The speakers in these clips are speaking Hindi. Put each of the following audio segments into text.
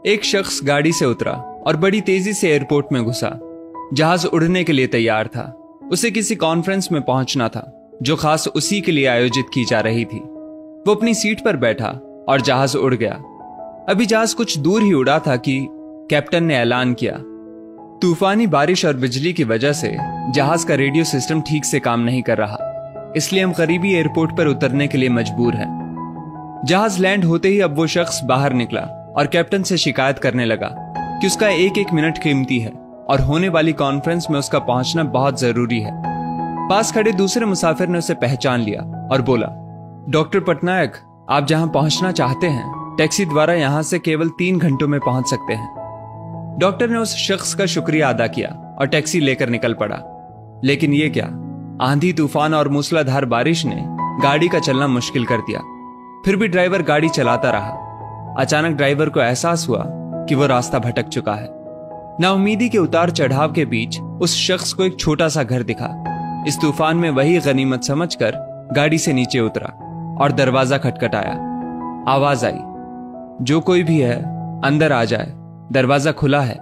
एक शख्स गाड़ी से उतरा और बड़ी तेजी से एयरपोर्ट में घुसा। जहाज उड़ने के लिए तैयार था। उसे किसी कॉन्फ्रेंस में पहुंचना था जो खास उसी के लिए आयोजित की जा रही थी। वो अपनी सीट पर बैठा और जहाज उड़ गया। अभी जहाज कुछ दूर ही उड़ा था कि कैप्टन ने ऐलान किया, तूफानी बारिश और बिजली की वजह से जहाज का रेडियो सिस्टम ठीक से काम नहीं कर रहा, इसलिए हम करीबी एयरपोर्ट पर उतरने के लिए मजबूर हैं। जहाज लैंड होते ही अब वो शख्स बाहर निकला और कैप्टन से शिकायत करने लगा कि उसका एक एक मिनट कीमती है और होने वाली कॉन्फ्रेंस में उसका पहुंचना बहुत जरूरी है। पास खड़े दूसरे मुसाफिर ने उसे पहचान लिया और बोला, डॉक्टर पटनायक, आप जहां पहुंचना चाहते हैं टैक्सी द्वारा यहां से केवल 3 घंटों में पहुंच सकते हैं। डॉक्टर ने उस शख्स का शुक्रिया अदा किया और टैक्सी लेकर निकल पड़ा। लेकिन ये क्या, आंधी तूफान और मूसलाधार बारिश ने गाड़ी का चलना मुश्किल कर दिया। फिर भी ड्राइवर गाड़ी चलाता रहा। अचानक ड्राइवर को एहसास हुआ कि वो रास्ता भटक चुका है। नाउमीदी के उतार चढ़ाव के बीच उस शख्स को एक छोटा सा घर दिखा। इस तूफान में वही गनीमत समझकर गाड़ी से नीचे उतरा और दरवाजा खटखटाया। आवाज आई, जो कोई भी है अंदर आ जाए, दरवाजा खुला है।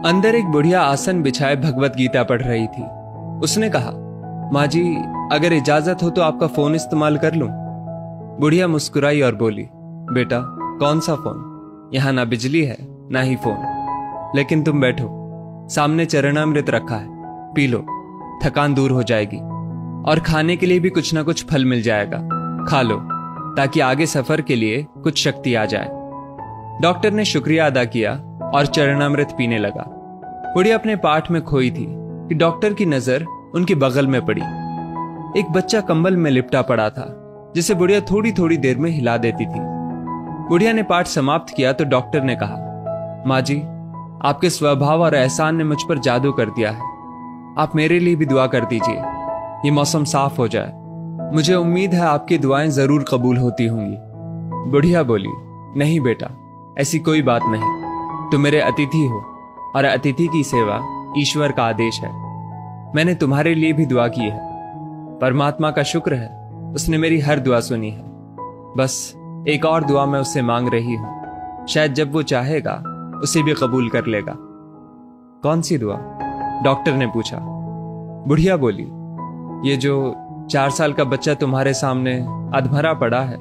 अंदर एक बुढ़िया आसन बिछाए भगवत गीता पढ़ रही थी। उसने कहा, माँ जी, अगर इजाजत हो तो आपका फोन इस्तेमाल कर लूं। बुढ़िया मुस्कुराई और बोली, बेटा, कौन सा फोन? यहां ना बिजली है ना ही फोन। लेकिन तुम बैठो, सामने चरणामृत रखा है, पी लो, थकान दूर हो जाएगी और खाने के लिए भी कुछ ना कुछ फल मिल जाएगा, खा लो ताकि आगे सफर के लिए कुछ शक्ति आ जाए। डॉक्टर ने शुक्रिया अदा किया और चरणामृत पीने लगा। बुढ़िया अपने पाठ में खोई थी कि डॉक्टर की नजर उनके बगल में पड़ी। एक बच्चा कंबल में लिपटा पड़ा था जिसे बुढ़िया थोड़ी थोड़ी देर में हिला देती थी। बुढ़िया ने पाठ समाप्त किया तो डॉक्टर ने कहा, माँ जी, आपके स्वभाव और एहसान ने मुझ पर जादू कर दिया है। आप मेरे लिए भी दुआ कर दीजिए, ये मौसम साफ हो जाए। मुझे उम्मीद है आपकी दुआएं जरूर कबूल होती होंगी। बुढ़िया बोली, नहीं बेटा, ऐसी कोई बात नहीं। तुम मेरे अतिथि हो और अतिथि की सेवा ईश्वर का आदेश है। मैंने तुम्हारे लिए भी दुआ की है। परमात्मा का शुक्र है, उसने मेरी हर दुआ सुनी है। बस एक और दुआ मैं उससे मांग रही हूं, शायद जब वो चाहेगा उसे भी कबूल कर लेगा। कौन सी दुआ? डॉक्टर ने पूछा। बुढ़िया बोली, ये जो 4 साल का बच्चा तुम्हारे सामने अधमरा पड़ा है,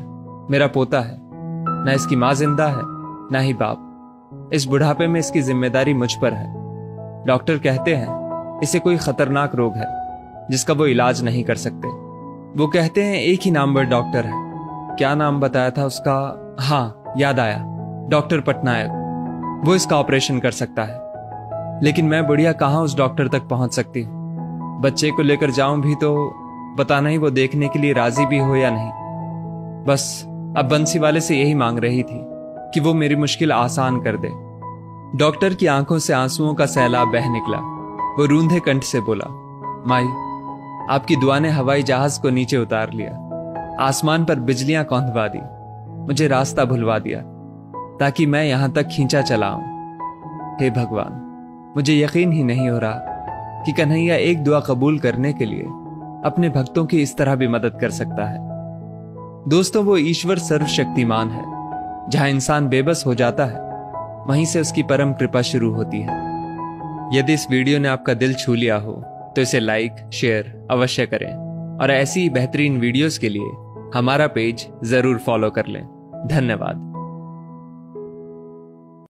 मेरा पोता है। ना इसकी माँ जिंदा है ना ही बाप। इस बुढ़ापे में इसकी जिम्मेदारी मुझ पर है। डॉक्टर कहते हैं इसे कोई खतरनाक रोग है जिसका वो इलाज नहीं कर सकते। वो कहते हैं एक ही नाम पर डॉक्टर है। क्या नाम बताया था उसका? हाँ, याद आया, डॉक्टर पटनायक। वो इसका ऑपरेशन कर सकता है। लेकिन मैं बुढ़िया कहाँ उस डॉक्टर तक पहुंच सकती हूँ? बच्चे को लेकर जाऊं भी तो पता नहीं वो देखने के लिए राजी भी हो या नहीं। बस अब बंसी वाले से यही मांग रही थी कि वो मेरी मुश्किल आसान कर दे। डॉक्टर की आंखों से आंसुओं का सैलाब बह निकला। वो रूंधे कंठ से बोला, माई, आपकी दुआ ने हवाई जहाज को नीचे उतार लिया, आसमान पर बिजलियां कौंधवा दी, मुझे रास्ता भुलवा दिया ताकि मैं यहां तक खींचा चला आऊं। हे भगवान, मुझे यकीन ही नहीं हो रहा कि कन्हैया एक दुआ कबूल करने के लिए अपने भक्तों की इस तरह भी मदद कर सकता है। दोस्तों, वो ईश्वर सर्वशक्तिमान है। जहां इंसान बेबस हो जाता है वहीं से उसकी परम कृपा शुरू होती है। यदि इस वीडियो ने आपका दिल छू लिया हो तो इसे लाइक शेयर अवश्य करें और ऐसी बेहतरीन वीडियोस के लिए हमारा पेज जरूर फॉलो कर लें। धन्यवाद।